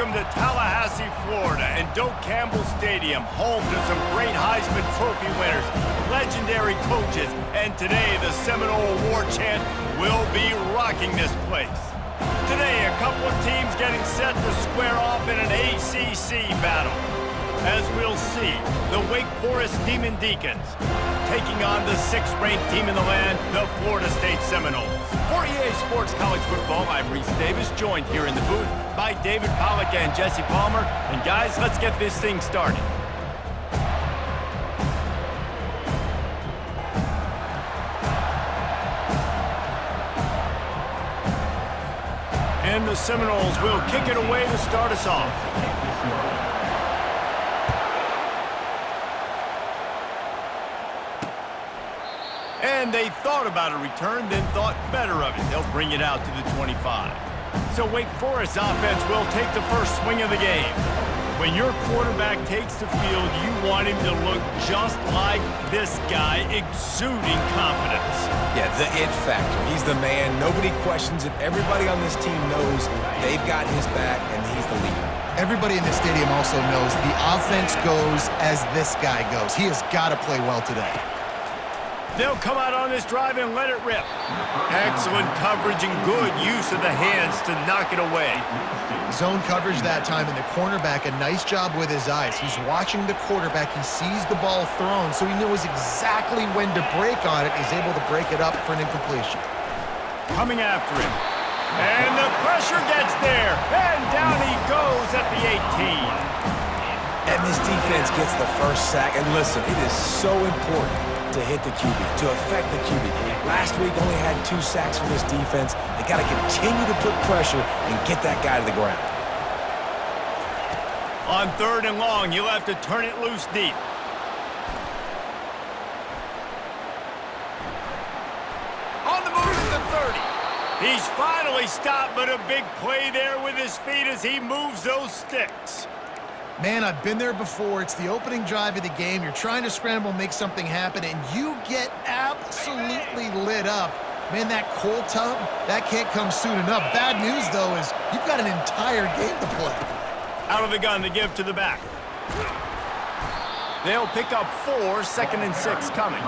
Welcome to Tallahassee, Florida, and Doak Campbell Stadium, home to some great Heisman Trophy winners, legendary coaches, and today the Seminole War Chant will be rocking this place. Today, a couple of teams getting set to square off in an ACC battle. As we'll see, the Wake Forest Demon Deacons taking on the 6th-ranked team in the land, the Florida State Seminoles. For EA Sports College Football, I'm Reese Davis, joined here in the booth by David Pollack and Jesse Palmer. And guys, let's get this thing started. And the Seminoles will kick it away to start us off. And they thought about a return, then thought better of it. They'll bring it out to the 25. So Wake Forest offense will take the first swing of the game. When your quarterback takes the field, you want him to look just like this guy, exuding confidence. Yeah, the it factor. He's the man. Nobody questions it. Everybody on this team knows they've got his back, and he's the leader. Everybody in the stadium also knows the offense goes as this guy goes. He has got to play well today. They'll come out on this drive and let it rip. Excellent coverage and good use of the hands to knock it away. Zone coverage that time, and the cornerback, a nice job with his eyes. He's watching the quarterback. He sees the ball thrown, so he knows exactly when to break on it. He's able to break it up for an incompletion. Coming after him. And the pressure gets there. And down he goes at the 18. And this defense gets the first sack. And listen, it is so important to hit the QB, to affect the QB. Last week only had 2 sacks for this defense. They got to continue to put pressure and get that guy to the ground. On 3rd and long, you'll have to turn it loose deep. On the move to the 30. He's finally stopped, but a big play there with his feet as he moves those sticks. Man, I've been there before. It's the opening drive of the game. You're trying to scramble, make something happen, and you get absolutely lit up. Man, that cold tub, that can't come soon enough. Bad news, though, is you've got an entire game to play. Out of the gun to give to the back. They'll pick up 4, 2nd and 6 coming.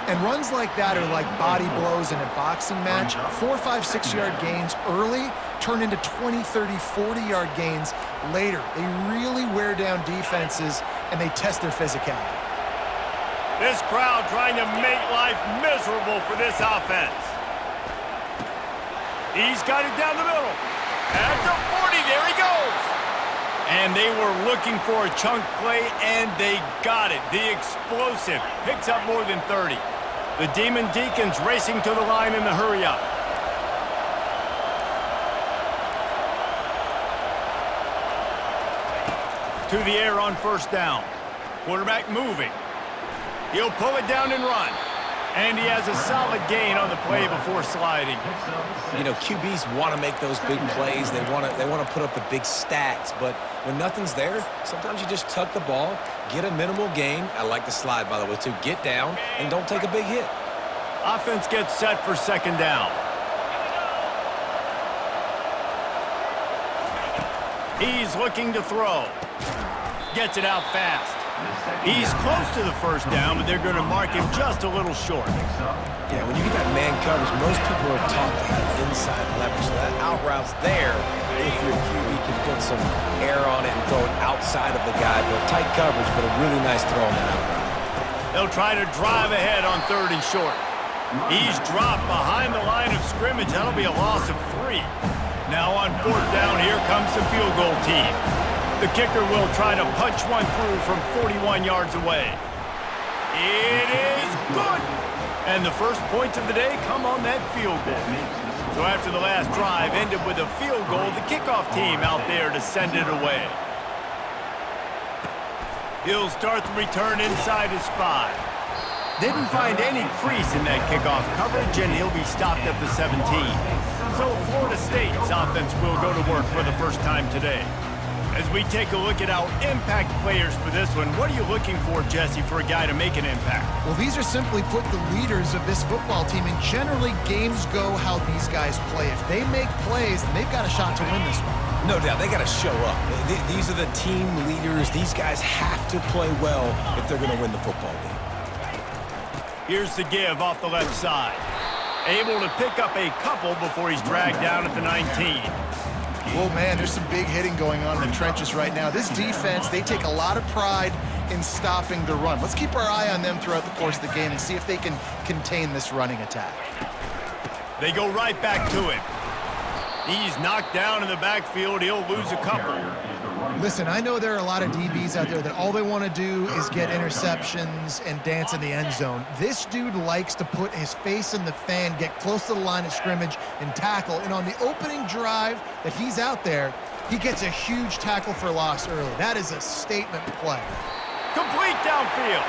And runs like that are like body blows in a boxing match. 4, 5, 6-yard gains early turn into 20, 30, 40-yard gains later. They really wear down defenses, and they test their physicality. This crowd trying to make life miserable for this offense. He's got it down the middle. At the 40, there he goes. And they were looking for a chunk play, and they got it. The explosive picks up more than 30. The Demon Deacons racing to the line in the hurry-up. To the air on 1st down. Quarterback moving. He'll pull it down and run. And he has a solid gain on the play before sliding. You know, QBs want to make those big plays. They want to put up the big stats. But when nothing's there, sometimes you just tuck the ball, get a minimal gain. I like the slide, by the way, too. Get down and don't take a big hit. Offense gets set for 2nd down. He's looking to throw. Gets it out fast. He's close to the 1st down, but they're going to mark him just a little short. Yeah, when you get that man coverage, most people are taught to have inside leverage. So that out route's there if your QB can put some air on it and throw it outside of the guy. But tight coverage, but a really nice throw on that out route. They'll try to drive ahead on 3rd and short. He's dropped behind the line of scrimmage. That'll be a loss of 3. Now on 4th down, here comes the field goal team. The kicker will try to punch one through from 41 yards away. It is good! And the first points of the day come on that field goal. So after the last drive ended with a field goal, the kickoff team out there to send it away. He'll start the return inside his 5. Didn't find any crease in that kickoff coverage, and he'll be stopped at the 17. So Florida State's offense will go to work for the first time today. As we take a look at our impact players for this one, what are you looking for, Jesse, for a guy to make an impact? Well, these are simply put the leaders of this football team, and generally games go how these guys play. If they make plays, then they've got a shot to win this one. No doubt, they got to show up. These are the team leaders. These guys have to play well if they're going to win the football game. Here's the give off the left side. Able to pick up a couple before he's dragged down at the 19. Well, man, there's some big hitting going on in the trenches right now. This defense, they take a lot of pride in stopping the run. Let's keep our eye on them throughout the course of the game and see if they can contain this running attack. They go right back to him. He's knocked down in the backfield. He'll lose a couple. Listen, I know there are a lot of DBs out there that all they want to do is get interceptions and dance in the end zone. This dude likes to put his face in the fan, get close to the line of scrimmage, and tackle. And on the opening drive that he's out there, he gets a huge tackle for loss early. That is a statement play. Complete downfield.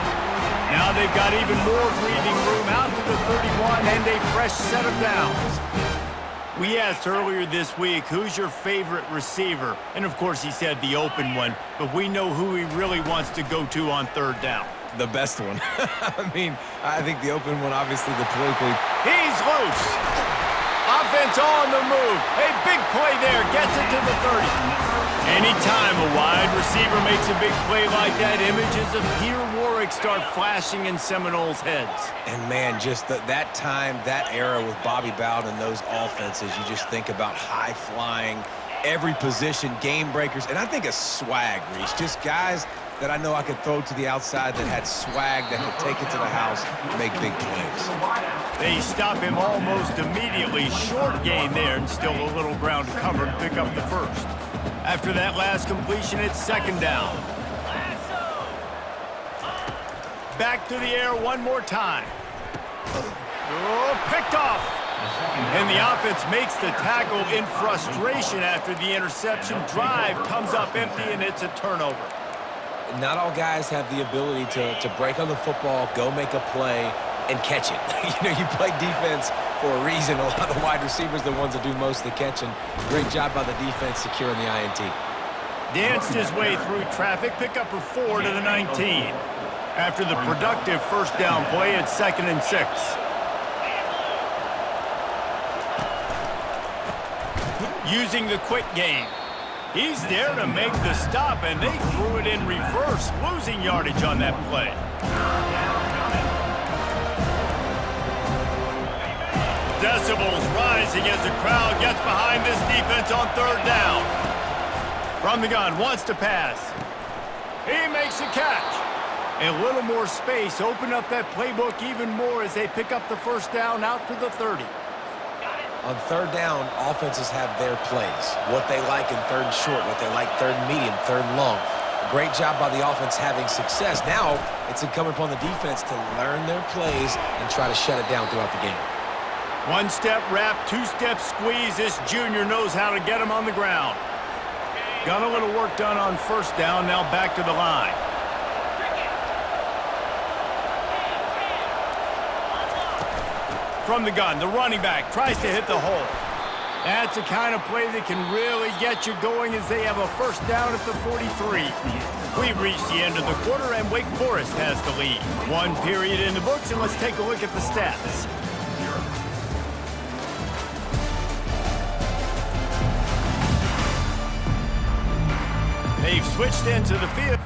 Now they've got even more breathing room out to the 31 and a fresh set of downs. We asked earlier this week, who's your favorite receiver? And of course he said the open one, but we know who he really wants to go to on third down. The best one. I mean, I think the open one, obviously the politically. He's loose. Offense on the move. A big play there, gets it to the 30. Anytime a wide receiver makes a big play like that, images of Peter Warwick start flashing in Seminoles' heads. And man, just that time, that era with Bobby Bowden and those offenses, you just think about high-flying, every position, game breakers, and I think a swag, Reese. Just guys that I know I could throw to the outside that had swag, that could take it to the house, make big plays. They stop him almost immediately. Short gain there, and still a little ground to cover to pick up the first. After that last completion, it's second down. Back to the air one more time. Oh, picked off. And the offense makes the tackle in frustration after the interception. Drive comes up empty, and it's a turnover. Not all guys have the ability to break on the football, go make a play, and catch it. You know, you play defense for a reason. A lot of the wide receivers are the ones that do most of the catching. Great job by the defense securing the INT. Danced his way through traffic, pick up a 4 to the 19. After the productive first down play, it's 2nd and 6. Using the quick game. He's there to make the stop, and they threw it in reverse, losing yardage on that play. Decibels rising as the crowd gets behind this defense on third down. From the gun, wants to pass. He makes a catch. A little more space, open up that playbook even more as they pick up the first down out to the 30. On third down, offenses have their plays. What they like in third and short, what they like third and medium, third and long. Great job by the offense having success. Now, it's incumbent upon the defense to learn their plays and try to shut it down throughout the game. One-step wrap, two-step squeeze. This junior knows how to get him on the ground. Got a little work done on first down, now back to the line. From the gun, the running back tries to hit the hole. That's the kind of play that can really get you going as they have a first down at the 43. We've reached the end of the quarter, and Wake Forest has the lead. One period in the books, and let's take a look at the stats. They've switched into the field.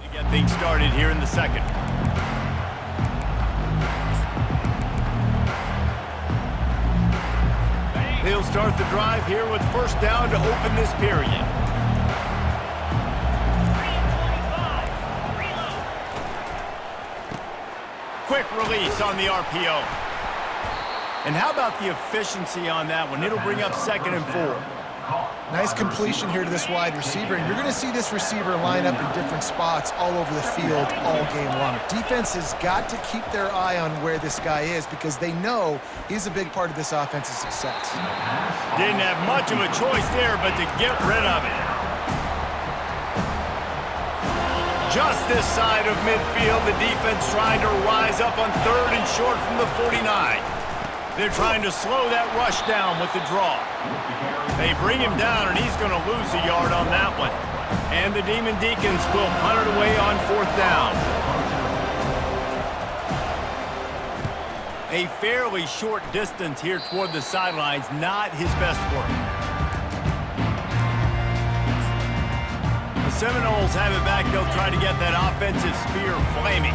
To get things started here in the second. They'll start the drive here with first down to open this period. Quick release on the RPO. And how about the efficiency on that one? It'll bring up 2nd and 4. Nice completion here to this wide receiver, and you're going to see this receiver line up in different spots all over the field all game long. Defense has got to keep their eye on where this guy is because they know he's a big part of this offense's success. Didn't have much of a choice there, but to get rid of it. Just this side of midfield, the defense trying to rise up on 3rd and short from the 49. They're trying to slow that rush down with the draw. They bring him down, and he's going to lose a yard on that one. And the Demon Deacons will punt it away on 4th down. A fairly short distance here toward the sidelines, not his best work. The Seminoles have it back. They'll try to get that offensive spear flaming.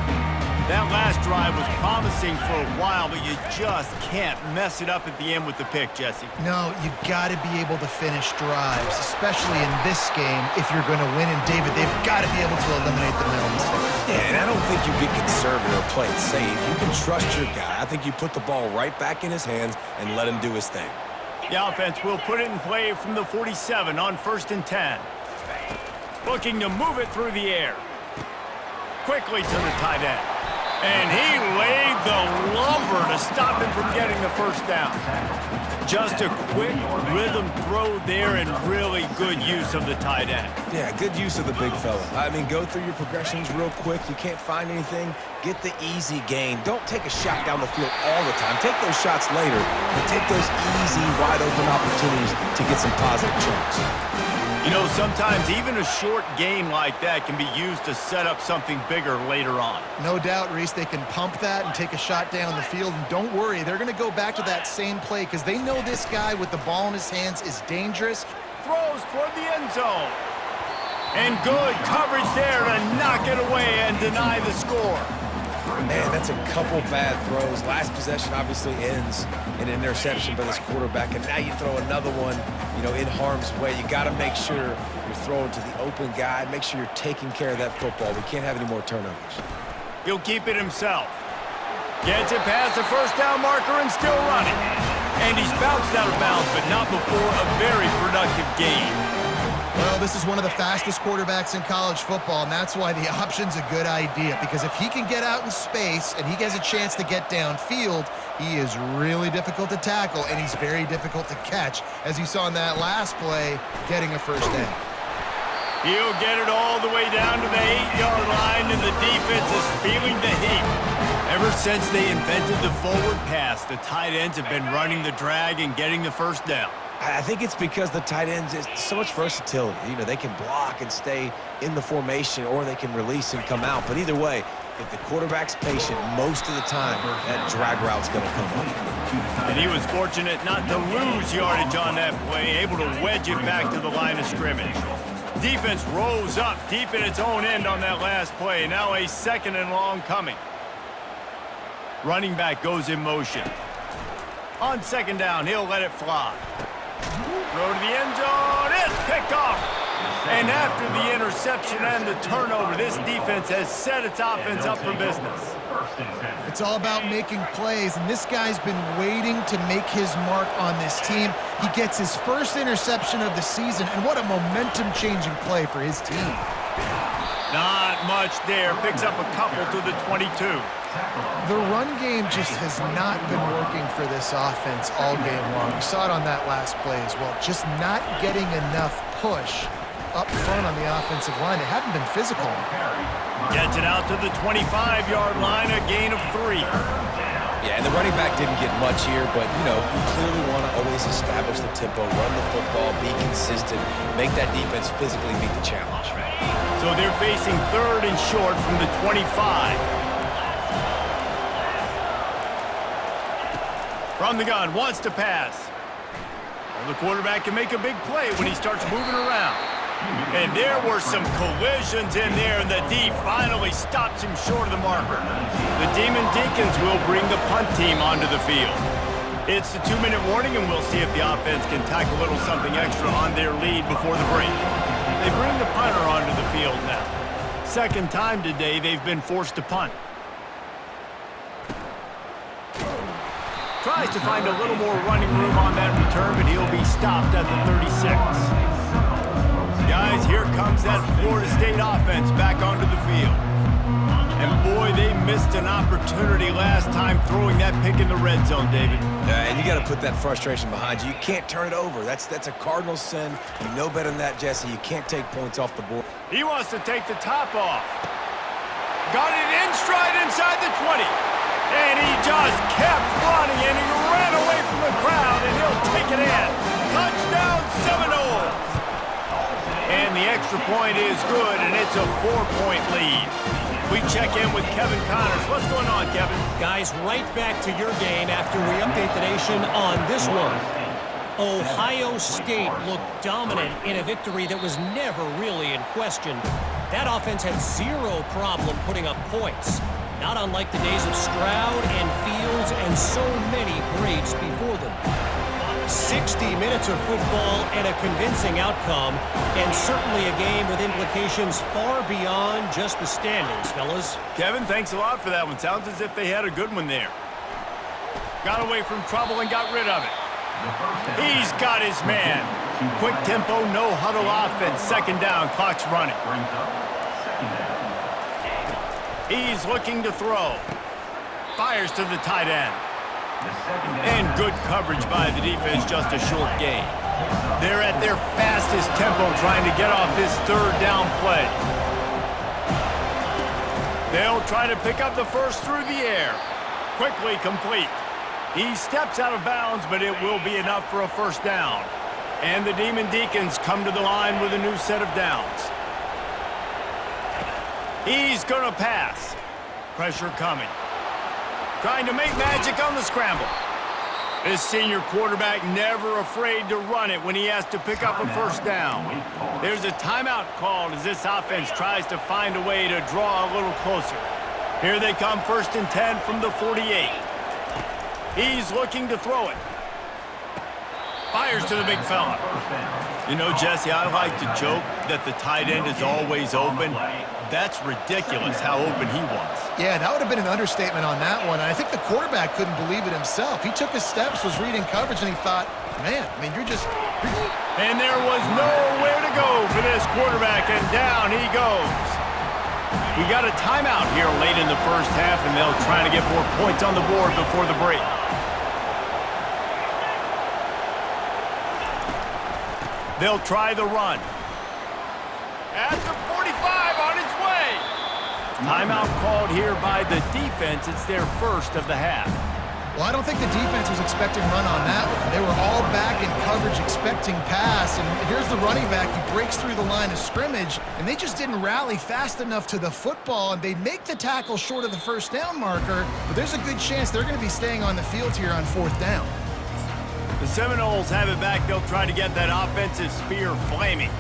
That last drive was promising for a while, but you just can't mess it up at the end with the pick, Jesse. No, you got to be able to finish drives, especially in this game if you're going to win. And David, they've got to be able to eliminate the mental mistakes. Yeah, and I don't think you get conservative or play it safe. You can trust your guy. I think you put the ball right back in his hands and let him do his thing. The offense will put it in play from the 47 on 1st and 10. Looking to move it through the air. Quickly to the tight end. And he laid the lumber to stop him from getting the first down. Just a quick rhythm throw there and really good use of the tight end. Yeah, good use of the big fella. I mean, go through your progressions real quick. You can't find anything. Get the easy gain. Don't take a shot down the field all the time. Take those shots later, but take those easy, wide-open opportunities to get some positive chunks. You know, sometimes even a short game like that can be used to set up something bigger later on. No doubt, Reese, they can pump that and take a shot down the field. And don't worry, they're going to go back to that same play because they know this guy with the ball in his hands is dangerous. Throws toward the end zone. And good coverage there to knock it away and deny the score. Man, that's a couple bad throws. Last possession obviously ends in an interception by this quarterback, and now you throw another one, you know, in harm's way. You got to make sure you're throwing to the open guy. Make sure you're taking care of that football. We can't have any more turnovers. He'll keep it himself. Gets it past the first down marker and still running. And he's bounced out of bounds, but not before a very productive gain. Well, this is one of the fastest quarterbacks in college football, and that's why the option's a good idea, because if he can get out in space and he has a chance to get downfield, he is really difficult to tackle, and he's very difficult to catch, as you saw in that last play, getting a first down. He'll get it all the way down to the 8-yard line, and the defense is feeling the heat. Ever since they invented the forward pass, the tight ends have been running the drag and getting the first down. I think it's because the tight ends is so much versatility. You know, they can block and stay in the formation, or they can release and come out. But either way, if the quarterback's patient, most of the time, that drag route's going to come up. And he was fortunate not to lose yardage on that play, able to wedge it back to the line of scrimmage. Defense rose up deep in its own end on that last play. Now a 2nd and long coming. Running back goes in motion. On 2nd down, he'll let it fly. Throw to the end zone. It's picked off. And after the interception and the turnover, this defense has set its offense up for business. It's all about making plays, and this guy's been waiting to make his mark on this team. He gets his first interception of the season, and what a momentum-changing play for his team. Not much there. Picks up a couple to the 22. The run game just has not been working for this offense all game long. We saw it on that last play as well. Just not getting enough push up front on the offensive line. They haven't been physical. Gets it out to the 25-yard line, a gain of 3. Yeah, and the running back didn't get much here, but, you know, you clearly want to always establish the tempo, run the football, be consistent, make that defense physically meet the challenge. So they're facing 3rd and short from the 25. From the gun, wants to pass. Well, the quarterback can make a big play when he starts moving around. And there were some collisions in there, and the D finally stops him short of the marker. The Demon Deacons will bring the punt team onto the field. It's the 2-minute warning, and we'll see if the offense can tack a little something extra on their lead before the break. They bring the punter onto the field now. 2nd time today they've been forced to punt. Tries to find a little more running room on that return, but he'll be stopped at the 36. Guys, here comes that Florida State offense back onto the field. And boy, they missed an opportunity last time throwing that pick in the red zone, David. Yeah, and you got to put that frustration behind you. You can't turn it over. That's a cardinal sin. You know better than that, Jesse. You can't take points off the board. He wants to take the top off. Got it in stride inside the 20. And he just kept running, and he ran away from the crowd, and he'll take it in. Touchdown, Seminoles! And the extra point is good, and it's a 4-point lead. We check in with Kevin Connors. What's going on, Kevin? Guys, right back to your game after we update the nation on this one. Ohio State looked dominant in a victory that was never really in question. That offense had zero problem putting up points, not unlike the days of Stroud and Fields and so many greats before them. 60 minutes of football and a convincing outcome, and certainly a game with implications far beyond just the standings, fellas. Kevin, thanks a lot for that one. Sounds as if they had a good one there. Got away from trouble and got rid of it. He's got his man. Quick tempo, no huddle offense. Second down, clock's running. He's looking to throw. Fires to the tight end. And good coverage by the defense, just a short gain. They're at their fastest tempo trying to get off this third down play. They'll try to pick up the first through the air. Quickly complete. He steps out of bounds, but it will be enough for a first down. And the Demon Deacons come to the line with a new set of downs. He's going to pass. Pressure coming. Trying to make magic on the scramble. This senior quarterback never afraid to run it when he has to pick up a first down. There's a timeout called as this offense tries to find a way to draw a little closer. Here they come, 1st and 10 from the 48. He's looking to throw it. Fires to the big fella. You know, Jesse, I like to joke that the tight end is always open. That's ridiculous how open he was. Yeah, that would have been an understatement on that one. And I think the quarterback couldn't believe it himself. He took his steps, was reading coverage, and he thought, man, I mean, you're just... And there was nowhere to go for this quarterback, and down he goes. We got a timeout here late in the first half, and they'll try to get more points on the board before the break. They'll try the run. At the 45, on its way. Timeout called here by the defense. It's their first of the half. Well, I don't think the defense was expecting run on that one. They were all back in coverage expecting pass, and here's the running back. He breaks through the line of scrimmage, and they just didn't rally fast enough to the football, and they make the tackle short of the first down marker, but there's a good chance they're going to be staying on the field here on 4th down. The Seminoles have it back. They'll try to get that offensive spear flaming.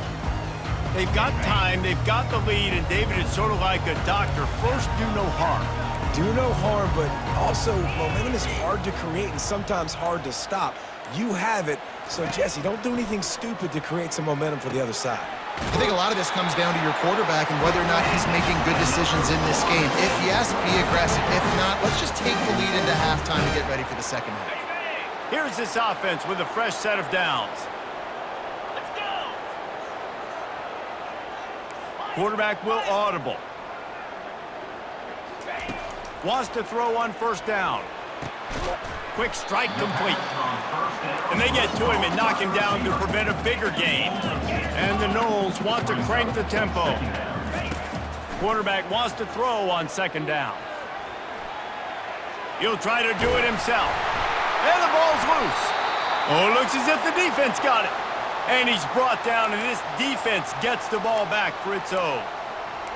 They've got time, they've got the lead, and David is sort of like a doctor. First, do no harm. Do no harm, but also momentum is hard to create and sometimes hard to stop. You have it, so Jesse, don't do anything stupid to create some momentum for the other side. I think a lot of this comes down to your quarterback and whether or not he's making good decisions in this game. If yes, be aggressive. If not, let's just take the lead into halftime and get ready for the second half. Here's this offense with a fresh set of downs. Quarterback will audible. Wants to throw on 1st down. Quick strike complete. And they get to him and knock him down to prevent a bigger gain. And the Noles want to crank the tempo. Quarterback wants to throw on 2nd down. He'll try to do it himself. And the ball's loose. Oh, it looks as if the defense got it. And he's brought down, and this defense gets the ball back for its own.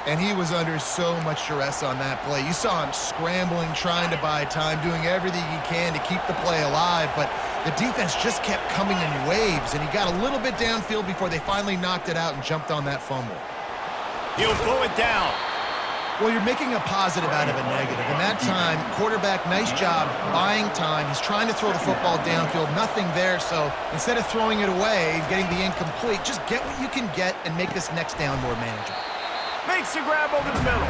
And he was under so much duress on that play. You saw him scrambling, trying to buy time, doing everything he can to keep the play alive, but the defense just kept coming in waves, and he got a little bit downfield before they finally knocked it out and jumped on that fumble. He'll pull it down. Well, you're making a positive out of a negative. And that time, quarterback, nice job buying time. He's trying to throw the football downfield, nothing there. So instead of throwing it away and getting the incomplete, just get what you can get and make this next down more manageable. Makes the grab over the middle.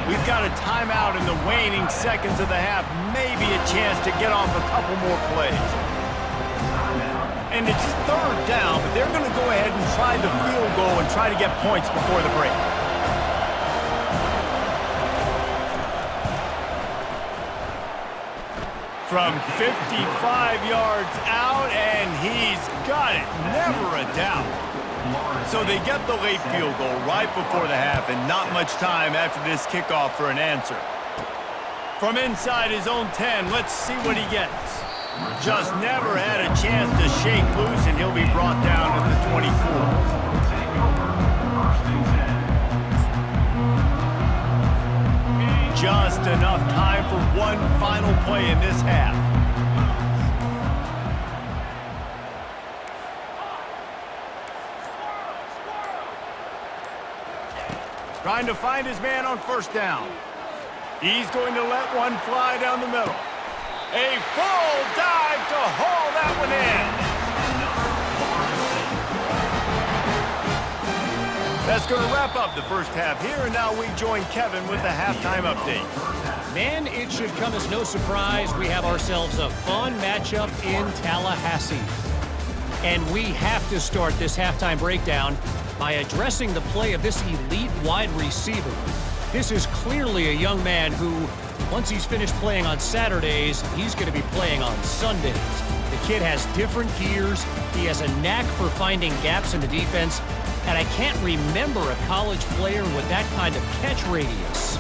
We've got a timeout in the waning seconds of the half. Maybe a chance to get off a couple more plays. And it's 3rd down, but they're going to go ahead and try the field goal and try to get points before the break. From 55 yards out, and he's got it. Never a doubt. So they get the late field goal right before the half, and not much time after this kickoff for an answer. From inside his own 10, let's see what he gets. Just never had a chance to shake loose, and he'll be brought down to the 24. just enough time for one final play in this half. Trying to find his man on first down. He's going to let one fly down the middle. A full dive to haul that one in. That's going to wrap up the first half here, and now we join Kevin with the halftime update. Man, it should come as no surprise we have ourselves a fun matchup in Tallahassee. And we have to start this halftime breakdown by addressing the play of this elite wide receiver. This is clearly a young man who, once he's finished playing on Saturdays, he's going to be playing on Sundays. The kid has different gears. He has a knack for finding gaps in the defense. And I can't remember a college player with that kind of catch radius.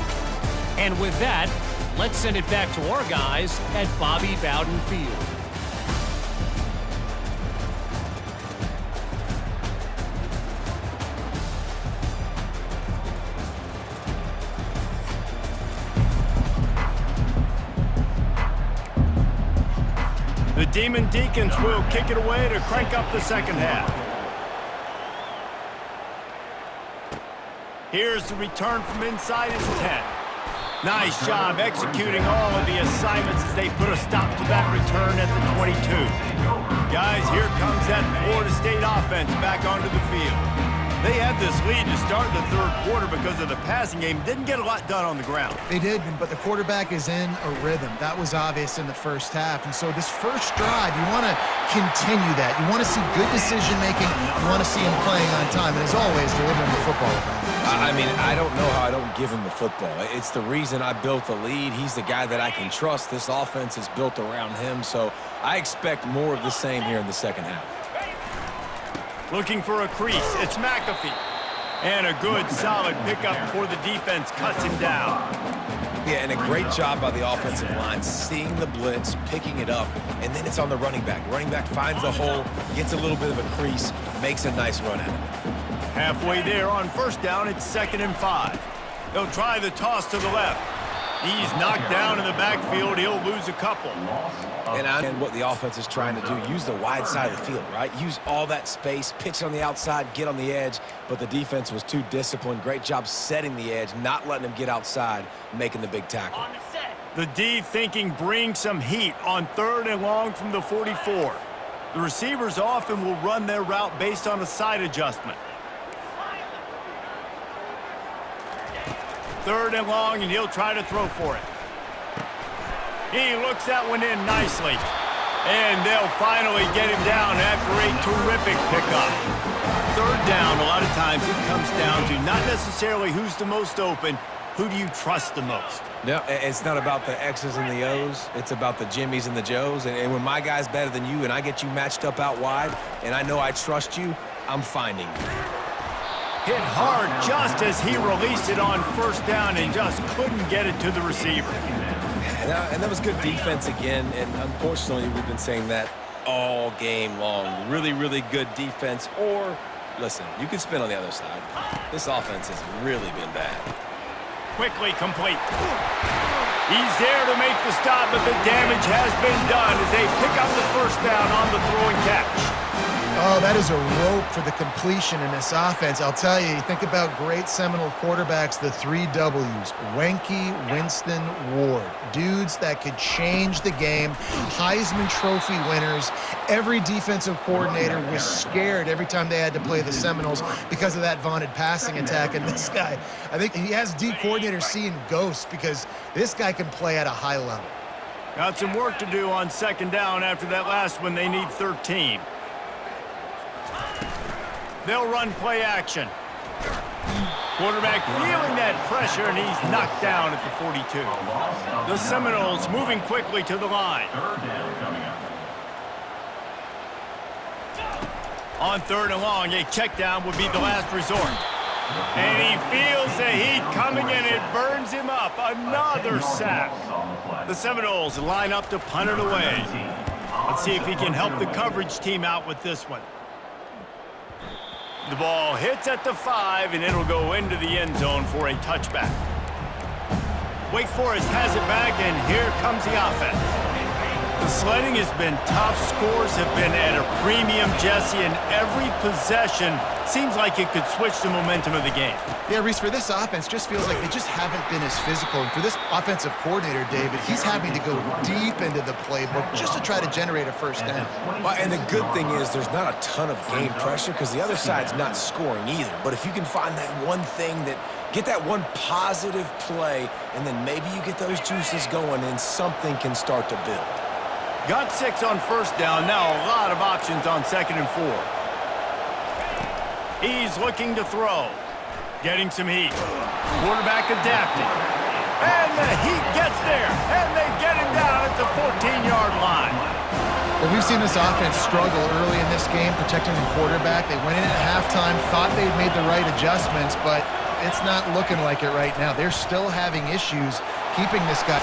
And with that, let's send it back to our guys at Bobby Bowden Field. The Demon Deacons will kick it away to crank up the second half. Here's the return from inside his 10. Nice job executing all of the assignments as they put a stop to that return at the 22. Guys, here comes that Florida State offense back onto the field. They had this lead to start the third quarter because of the passing game. Didn't get a lot done on the ground. They did, but the quarterback is in a rhythm. That was obvious in the first half. And so this first drive, you want to continue that. You want to see good decision-making. You want to see him playing on time. And as always, delivering the football. I mean, I don't know how I don't give him the football. It's the reason I built the lead. He's the guy that I can trust. This offense is built around him. So I expect more of the same here in the second half. Looking for a crease, it's McAfee. And a good, solid pickup before the defense cuts him down. Yeah, and a great job by the offensive line, seeing the blitz, picking it up, and then it's on the running back. Running back finds the hole, gets a little bit of a crease, makes a nice run at it. Halfway there on first down, it's 2nd and 5. They'll try the toss to the left. He's knocked down in the backfield. He'll lose a couple. And what the offense is trying to do, use the wide side of the field, right? Use all that space, pitch on the outside, get on the edge. But the defense was too disciplined. Great job setting the edge, not letting him get outside, making the big tackle. The D thinking bring some heat on 3rd and long from the 44. The receivers often will run their route based on a side adjustment. 3rd and long, and he'll try to throw for it. He looks that one in nicely. And they'll finally get him down after a terrific pickup. 3rd down, a lot of times it comes down to not necessarily who's the most open, who do you trust the most? No, it's not about the X's and the O's. It's about the Jimmys and the Joes. And when my guy's better than you and I get you matched up out wide and I know I trust you, I'm finding you. Hit hard just as he released it on first down and just couldn't get it to the receiver. And that was good defense again, and unfortunately we've been saying that all game long. Really, really good defense, or, listen, you can spin on the other side. This offense has really been bad. Quickly complete. He's there to make the stop, but the damage has been done as they pick up the first down on the throw and catch. Oh, that is a rope for the completion in this offense. I'll tell you, you think about great Seminole quarterbacks, the 3 W's, Wenke, Winston, Ward. Dudes that could change the game, Heisman Trophy winners. Every defensive coordinator was scared every time they had to play the Seminoles because of that vaunted passing attack. And this guy, I think he has D coordinators seeing ghosts because this guy can play at a high level. Got some work to do on 2nd down after that last one. They need 13. They'll run play action. Quarterback feeling that pressure, and he's knocked down at the 42. The Seminoles moving quickly to the line. On 3rd and long, a check down would be the last resort. And he feels the heat coming, and it burns him up. Another sack. The Seminoles line up to punt it away. Let's see if he can help the coverage team out with this one. The ball hits at the 5, and it'll go into the end zone for a touchback. Wake Forest has it back, and here comes the offense. The sledding has been tough. Scores have been at a premium, Jesse, and every possession seems like it could switch the momentum of the game. Yeah, Reese, for this offense, just feels like they just haven't been as physical. And for this offensive coordinator, David, he's having to go deep into the playbook just to try to generate a first down. Well, and the good thing is there's not a ton of game pressure because the other side's not scoring either. But if you can find that one thing get that one positive play, and then maybe you get those juices going and something can start to build. Got 6 on first down. Now a lot of options on 2nd and 4. He's looking to throw. Getting some heat. Quarterback adapting. And the heat gets there. And they get him down at the 14-yard line. Well, we've seen this offense struggle early in this game, protecting the quarterback. They went in at halftime, thought they'd made the right adjustments, but it's not looking like it right now. They're still having issues keeping this guy.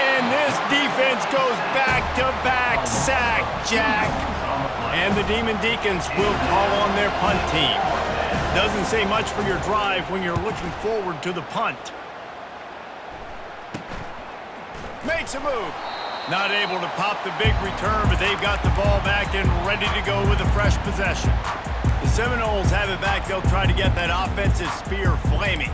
And this defense goes back-to-back sack, Jack. And the Demon Deacons will call on their punt team. Doesn't say much for your drive when you're looking forward to the punt. Makes a move. Not able to pop the big return, but they've got the ball back and ready to go with a fresh possession. The Seminoles have it back. They'll try to get that offensive spear flaming.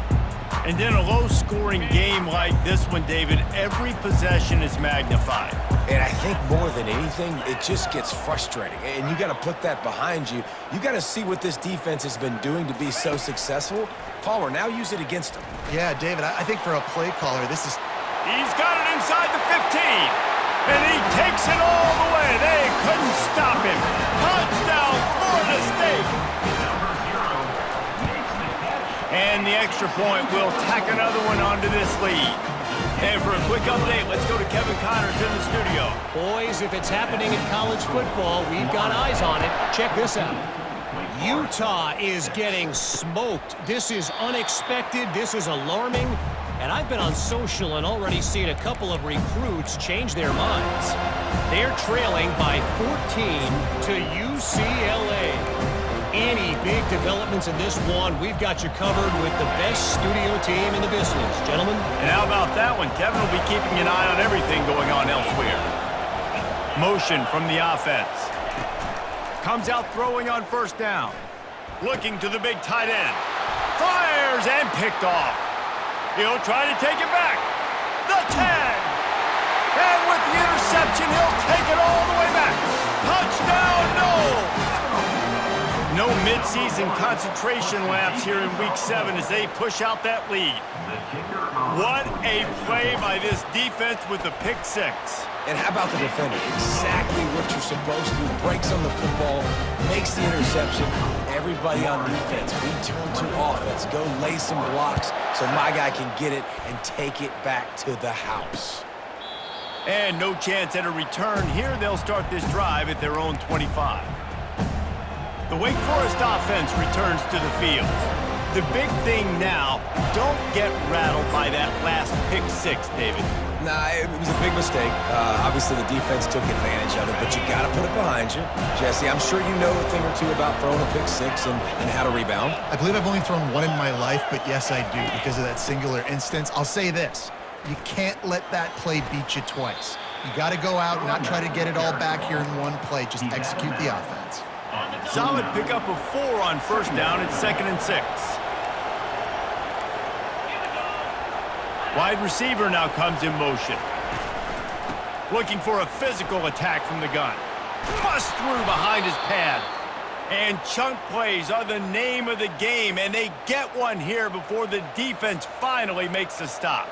And in a low-scoring game like this one, David, every possession is magnified. And I think more than anything, it just gets frustrating. And you got to put that behind you. You got to see what this defense has been doing to be so successful. Palmer, now use it against them. Yeah, David, I think for a play caller, this is... He's got it inside the 15. And he takes it all the way. They couldn't stop him. Touchdown, Florida State. And the extra point will tack another one onto this lead. And for a quick update, let's go to Kevin Connors in the studio. Boys, if it's happening in college football, we've got eyes on it. Check this out. Utah is getting smoked. This is unexpected. This is alarming. And I've been on social and already seen a couple of recruits change their minds. They're trailing by 14 to UCLA. Any big developments in this one, we've got you covered with the best studio team in the business, gentlemen. And how about that one? Kevin will be keeping an eye on everything going on elsewhere. Motion from the offense. Comes out throwing on first down. Looking to the big tight end. Fires and picked off. He'll try to take it back. The 10. And with the interception, he'll take it all the way back. Touchdown, no! No mid-season concentration laps here in Week 7 as they push out that lead. What a play by this defense with the pick 6. And how about the defender? Exactly what you're supposed to. Breaks on the football, makes the interception. Everybody on defense, we turn to offense. Go lay some blocks so my guy can get it and take it back to the house. And no chance at a return here. They'll start this drive at their own 25. The Wake Forest offense returns to the field. The big thing now, don't get rattled by that last pick 6, David. Nah, it was a big mistake. Obviously, the defense took advantage of it, but you got to put it behind you. Jesse, I'm sure you know a thing or two about throwing a pick 6 and how to rebound. I believe I've only thrown one in my life, but yes, I do because of that singular instance. I'll say this. You can't let that play beat you twice. You got to go out and not try to get it all back here in one play. Just execute the offense. Solid pickup of 4 on first down. It's 2nd and 6. Wide receiver now comes in motion. Looking for a physical attack from the gun. Bust through behind his pad. And chunk plays are the name of the game, and they get one here before the defense finally makes the stop.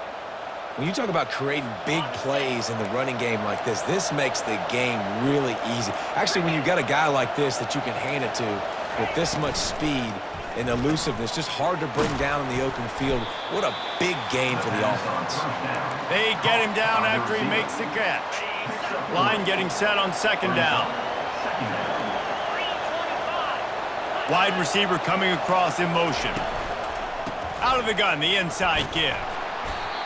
When you talk about creating big plays in the running game like this makes the game really easy. Actually, when you've got a guy like this that you can hand it to with this much speed and elusiveness, just hard to bring down in the open field. What a big gain for the offense. They get him down after he makes the catch. Line getting set on 2nd down. Wide receiver coming across in motion. Out of the gun, the inside give.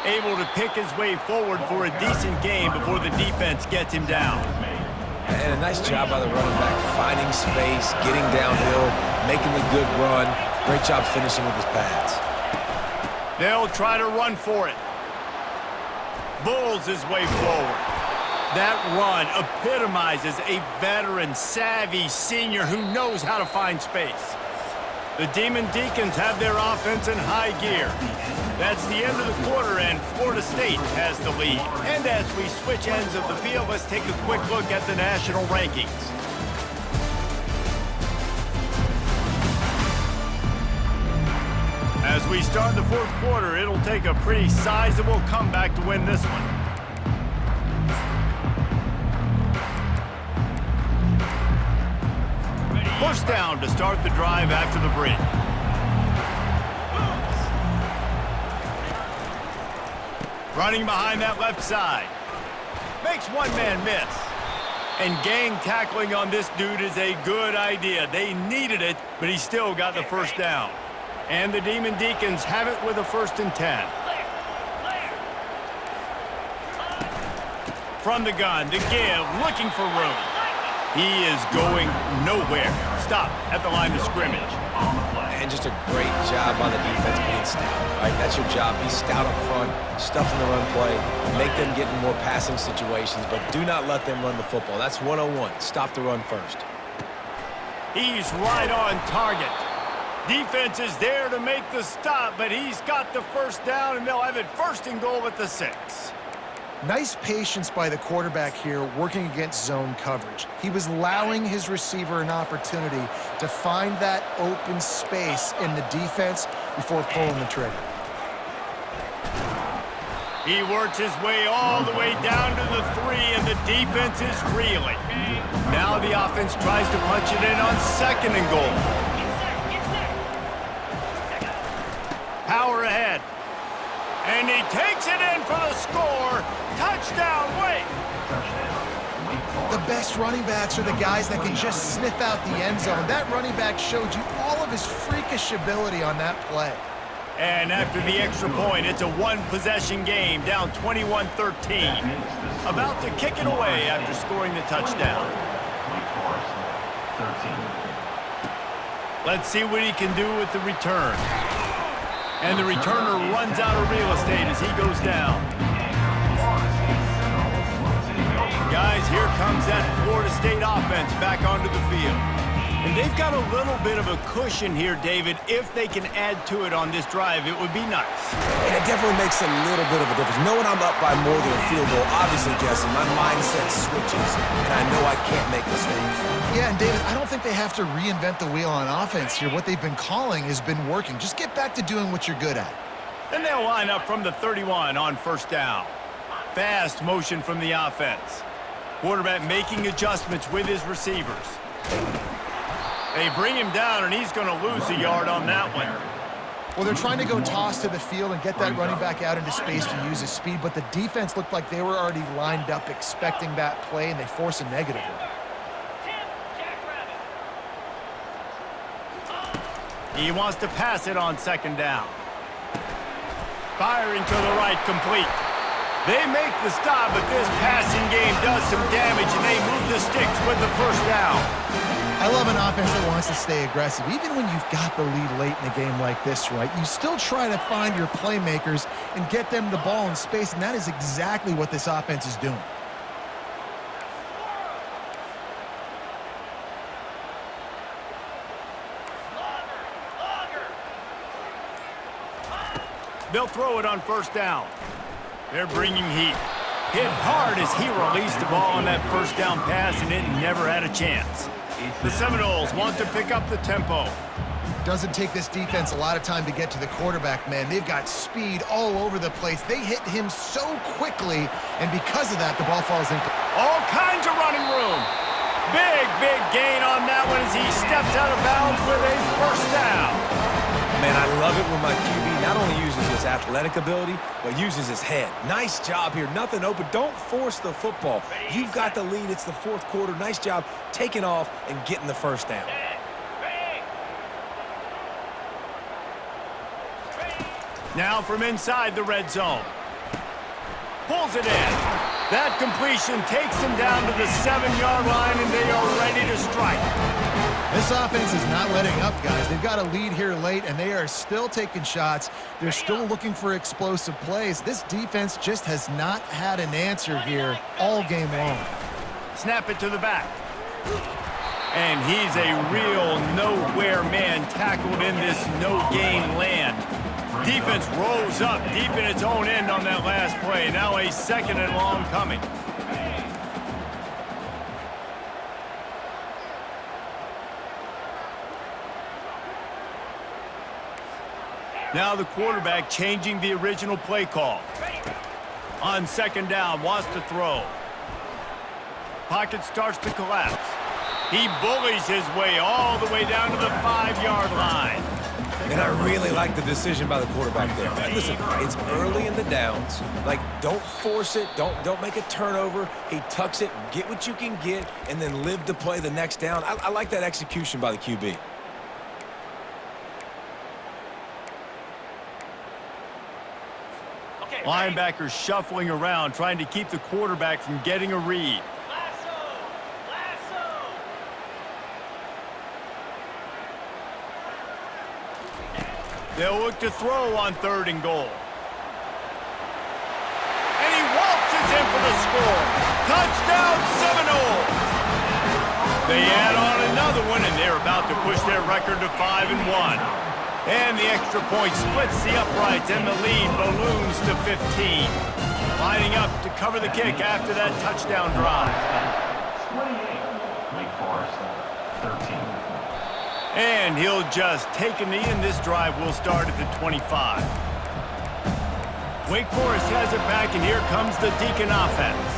Able to pick his way forward for a decent gain before the defense gets him down. And a nice job by the running back, finding space, getting downhill, making the good run. Great job finishing with his pads. They'll try to run for it. bulls his way forward. That run epitomizes a veteran, savvy senior who knows how to find space. The Demon Deacons have their offense in high gear. That's the end of the quarter, and Florida State has the lead. And as we switch ends of the field, let's take a quick look at the national rankings. As we start the fourth quarter, it'll take a pretty sizable comeback to win this one. First down to start the drive after the break. Running behind that left side. Makes one man miss. And gang tackling on this dude is a good idea. They needed it, but he still got the first down. And the Demon Deacons have it with a 1st and 10. From the gun to give, looking for room. He is going nowhere. Stop at the line of scrimmage. And just a great job on the defense being stout, right? That's your job. Be stout up front, stuff in the run play, make them get in more passing situations, but do not let them run the football. That's 101. Stop the run first. He's right on target. Defense is there to make the stop, but he's got the first down, and they'll have it 1st and goal at the 6. Nice patience by the quarterback here working against zone coverage. He was allowing his receiver an opportunity to find that open space in the defense before pulling the trigger. He works his way all the way down to the 3, and the defense is reeling. Now the offense tries to punch it in on 2nd and goal. Power ahead. And he takes it in for the score. Touchdown, Wake. The best running backs are the guys that can just sniff out the end zone. That running back showed you all of his freakish ability on that play. And after the extra point, it's a 1-possession game, down 21-13. About to kick it away after scoring the touchdown. Let's see what he can do with the return. And the returner runs out of real estate as he goes down. Guys, here comes that Florida State offense back onto the field. And they've got a little bit of a cushion here, David. If they can add to it on this drive, it would be nice. And it definitely makes a little bit of a difference. Knowing I'm up by more than a field goal, obviously, Jesse, my mindset switches, and I know I can't make mistakes. Yeah, and David, I don't think they have to reinvent the wheel on offense here. What they've been calling has been working. Just get back to doing what you're good at. And they'll line up from the 31 on 1st down. Fast motion from the offense. Quarterback making adjustments with his receivers. They bring him down, and he's going to lose a yard on that one. Well, they're trying to go toss to the field and get that running back out into space to use his speed, but the defense looked like they were already lined up expecting that play, and they force a negative one. He wants to pass it on 2nd down. Firing to the right, complete. They make the stop, but this passing game does some damage, and they move the sticks with the 1st down. I love an offense that wants to stay aggressive. Even when you've got the lead late in a game like this, right, you still try to find your playmakers and get them the ball in space, and that is exactly what this offense is doing. They'll throw it on 1st down. They're bringing heat. Hit hard as he released the ball on that 1st down pass, and it never had a chance. The Seminoles want to pick up the tempo. Doesn't take this defense a lot of time to get to the quarterback, man. They've got speed all over the place. They hit him so quickly, and because of that, the ball falls in. All kinds of running room. Big gain on that one as he steps out of bounds with a 1st down. Man, I love it when my QB not only uses his athletic ability, but uses his head. Nice job here. Nothing open. Don't force the football. You've got the lead. It's the 4th quarter. Nice job taking off and getting the 1st down. Now from inside the red zone. Pulls it in. That completion takes them down to the 7-yard line, and they are ready to strike. This offense is not letting up, guys. They've got a lead here late, and they are still taking shots. They're still looking for explosive plays. This defense just has not had an answer here all game long. Snap it to the back. And he's a real nowhere man tackled in this no-gain land. Defense rolls up deep in its own end on that last play. Now a 2nd and long coming. Now the quarterback changing the original play call. On 2nd down, wants to throw. Pocket starts to collapse. He bullies his way all the way down to the 5-yard line. And I really like the decision by the quarterback there. Like, listen, it's early in the downs. Like, don't force it. Don't make a turnover. He tucks it, get what you can get, and then live to play the next down. I like that execution by the QB. Linebackers shuffling around, trying to keep the quarterback from getting a read. They'll look to throw on 3rd and goal. And he waltzes in for the score. Touchdown, Seminoles! They add on another one, and they're about to push their record to 5-1. And the extra point splits the uprights, and the lead balloons to 15. Lining up to cover the kick after that touchdown drive. 28, Wake Forest, 13. And he'll just take a knee, and this drive will start at the 25. Wake Forest has it back, and here comes the Deacon offense.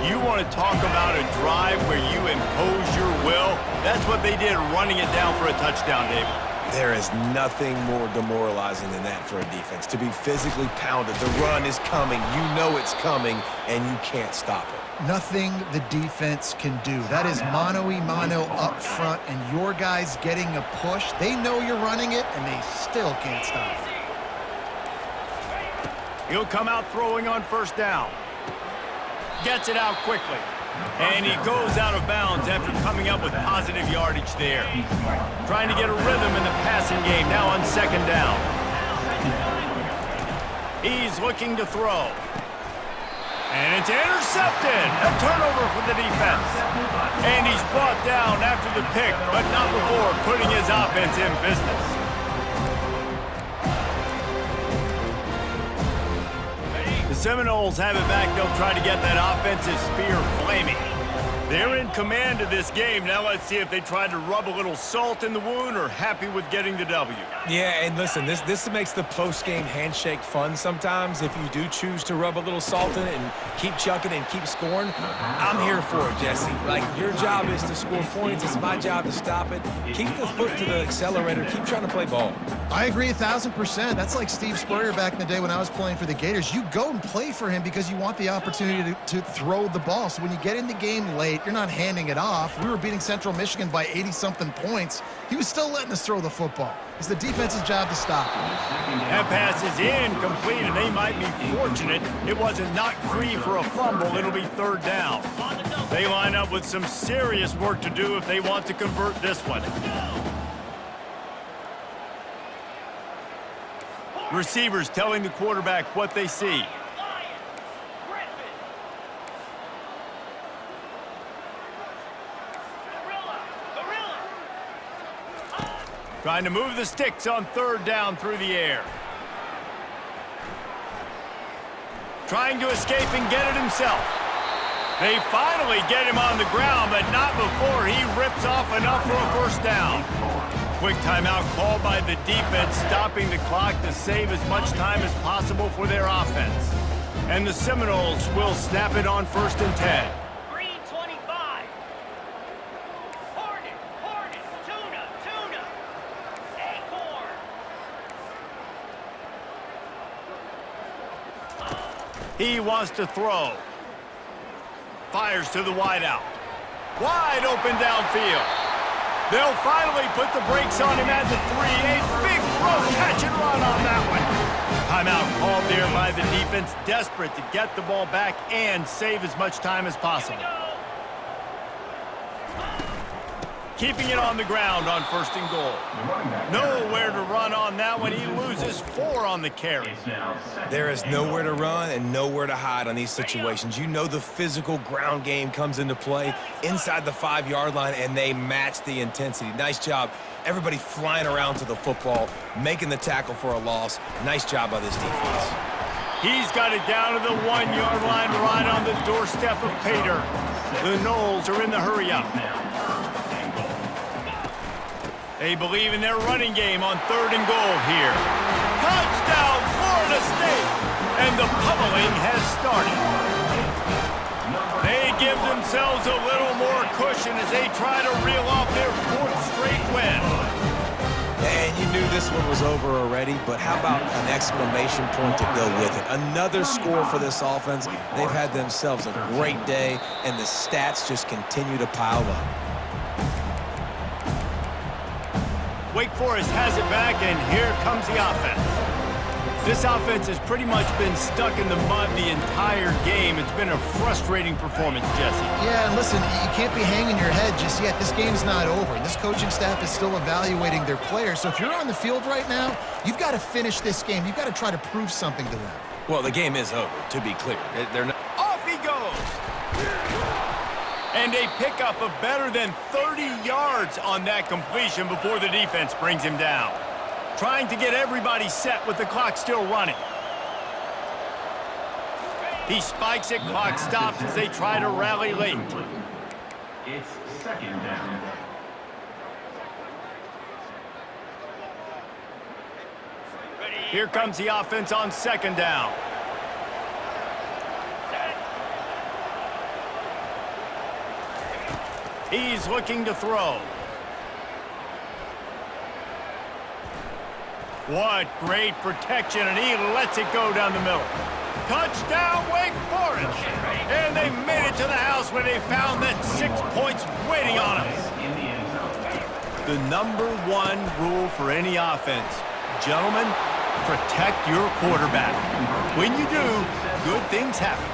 You want to talk about a drive where you impose your will? That's what they did, running it down for a touchdown, David. There is nothing more demoralizing than that for a defense. To be physically pounded, the run is coming, you know it's coming, and you can't stop it. Nothing the defense can do. That is mano-a-mano up front, and your guys getting a push. They know you're running it, and they still can't stop it. He'll come out throwing on 1st down. Gets it out quickly. And he goes out of bounds after coming up with positive yardage there. Trying to get a rhythm in the passing game now on 2nd down. He's looking to throw. And it's intercepted. A turnover for the defense. And he's brought down after the pick, but not before putting his offense in business. The Seminoles have it back. They'll try to get that offensive spear flaming. They're in command of this game. Now let's see if they try to rub a little salt in the wound or happy with getting the W. Yeah, and listen, this makes the post-game handshake fun sometimes. If you do choose to rub a little salt in it and keep chucking and keep scoring, I'm here for it, Jesse. Like, your job is to score points. It's my job to stop it. Keep the foot to the accelerator. Keep trying to play ball. I agree 1,000%. That's like Steve Spurrier back in the day when I was playing for the Gators. You go and play for him because you want the opportunity to throw the ball. So when you get in the game late, you're not handing it off. We were beating Central Michigan by 80-something points. He was still letting us throw the football. It's the defense's job to stop him. That pass is incomplete, and they might be fortunate it wasn't knocked free for a fumble. It'll be 3rd down. They line up with some serious work to do if they want to convert this one. Receivers telling the quarterback what they see. Trying to move the sticks on 3rd down through the air. Trying to escape and get it himself. They finally get him on the ground, but not before he rips off enough for a 1st down. Quick timeout called by the defense, stopping the clock to save as much time as possible for their offense. And the Seminoles will snap it on 1st and 10. He wants to throw. Fires to the wideout. Wide open downfield. They'll finally put the brakes on him at the 3. A big throw, catch and run on that one. Timeout called there by the defense, desperate to get the ball back and save as much time as possible. keeping it on the ground on 1st and goal. Nowhere to run on that one. He loses 4 on the carry. There is nowhere to run and nowhere to hide on these situations. You know the physical ground game comes into play inside the 5-yard line, and they match the intensity. Nice job. Everybody flying around to the football, making the tackle for a loss. Nice job by this defense. He's got it down to the 1-yard line right on the doorstep of Pater. The Noles are in the hurry-up. They believe in their running game on 3rd and goal here. Touchdown, Florida State! And the pummeling has started. They give themselves a little more cushion as they try to reel off their 4th straight win. And you knew this one was over already, but how about an exclamation point to go with it? Another score for this offense. They've had themselves a great day, and the stats just continue to pile up. Wake Forest has it back, and here comes the offense. This offense has pretty much been stuck in the mud the entire game. It's been a frustrating performance, Jesse. Yeah, and listen, you can't be hanging your head just yet. This game's not over. This coaching staff is still evaluating their players. So if you're on the field right now, you've got to finish this game. You've got to try to prove something to them. Well, the game is over, to be clear. They're not... Off he goes! And a pickup of better than 30 yards on that completion before the defense brings him down. Trying to get everybody set with the clock still running. He spikes it, clock stops as they try to rally late. It's 2nd down. Here comes the offense on 2nd down. He's looking to throw. What great protection, and he lets it go down the middle. Touchdown, Wake Forest! And they made it to the house where they found that 6 points waiting on them. The #1 rule for any offense, gentlemen, protect your quarterback. When you do, good things happen.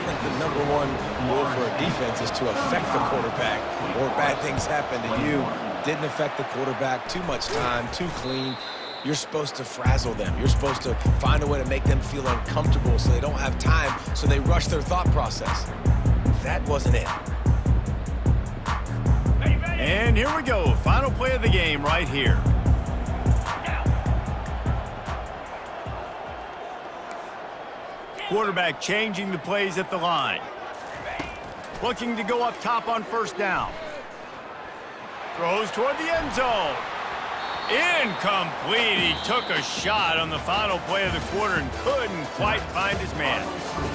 The #1 rule for a defense is to affect the quarterback, or bad things happen to you. Didn't affect the quarterback. Too much time, too clean. You're supposed to frazzle them. You're supposed to find a way to make them feel uncomfortable so they don't have time, so they rush their thought process. That wasn't it. And here we go. Final play of the game right here. Quarterback changing the plays at the line. Looking to go up top on 1st down. Throws toward the end zone. Incomplete. He took a shot on the final play of the quarter and couldn't quite find his man.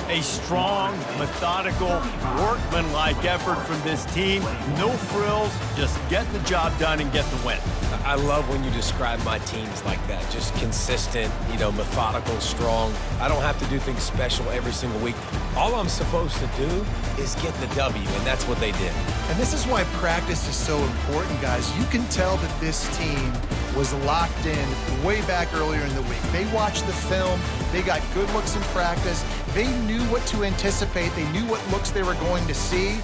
A strong, methodical, workmanlike effort from this team. No frills, just get the job done and get the win. I love when you describe my teams like that. Just consistent, methodical, strong. I don't have to do things special every single week. All I'm supposed to do is get the W, and that's what they did. And this is why practice is so important, guys. You can tell that this team was locked in way back earlier in the week. They watched the film. They got good looks in practice. They knew what to anticipate. They knew what looks they were going to see.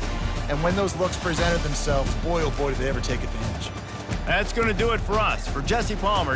And when those looks presented themselves, boy, oh boy, did they ever take advantage. That's going to do it for us. For Jesse Palmer,